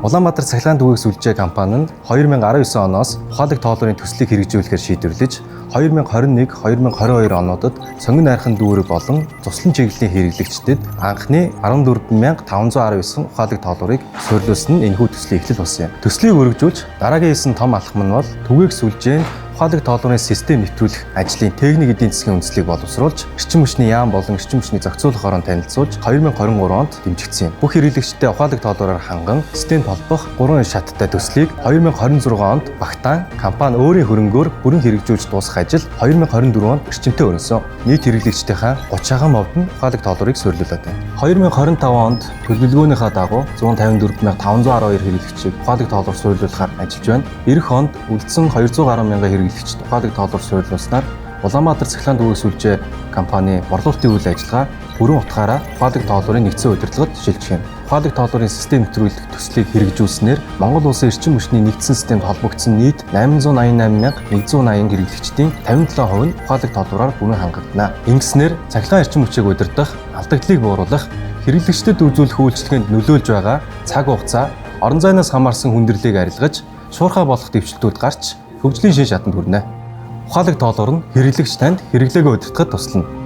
Улаанбаатар цахилгаан түгээх сүлжээ компани нь 2019 оноос ухаалаг тооллогын төслийг хэрэгжүүлэхээр шийдвэрлэж 2021-2022 онуудад сонгон найрхан дүүрэг болон цуслан чиглэлийн хэрэглэгчдэд анхны 14519 ухаалаг тооллогыг суурилуулсан нь энэхүү төслийн эхлэл болсон юм. Төслийг өргөжүүлж дараагийн хийсэн том алхам нь бол түгээх сүлжээ ухаалаг тооллогын систем нэвтрүүлэх ажлын техник эдийн засгийн үндслийг боловсруулж эрчим хүчний яам болон эрчим хүчний зохицуулах орон танилцуулж 2023 онд дэмжигдсэн юм. Бүх хэрэглэгчдэд ухаалаг тооллогоор ханган системд холбох 3 шаттай төслийг 2026 онд багтаан компани өөрийн хөрөнгөөр бүрэн хэрэгжүүлж дуусгах ажил 2024 онд эрчимтэй өрнөсөн. Нийт хэрэглэгчдийнхаа 30% нь ухаалаг тооллогыг суурилуулад байна. 2025 онд төлөвлөгөөнийхөө дагуу 154512 хэрэглэгчийг ухаалаг тооллогоор суурилуулахаар ажиллаж байна. Ирэх онд үлдсэн 200 гаруй мянган хэрэглэгчид ухаалаг тооллогоор суурилуулснаар Улаанбаатар цахилгаан түгээх сүлжээ компани борлуулалтын үйл ажиллагаа бүрэн утгаараа ухаалаг тооллогын нэгдсэн удирдлагад шилжих юм. Ухаалаг тооллогын систем нэвтрүүлэх төслийг хэрэгжүүлснээр Монгол улсын эрчим хүчний нэгдсэн системд холбогдсон нийт 888,180 хэрэглэгчдийн 57% нь ухаалаг тооллогоор бүрэн хангагдана. Ингэснээр цахилгаан эрчим хүчийг удирдах, алдагдлыг бууруулах, хэрэглэгчдэд үзүүлэх үйлчлэгэнд нөлөөлж байгаа цаг хугацаа, орон зайнаас хамаарсан хүндрэлийг арилгаж, шуурхай болох дэвшилтүүд гарч хөгжлийн шин шатанд хүрнэ. Ухаалаг тооллогоор нь хэрэглэгч танд хэрэглээгөө удирдахад туслана.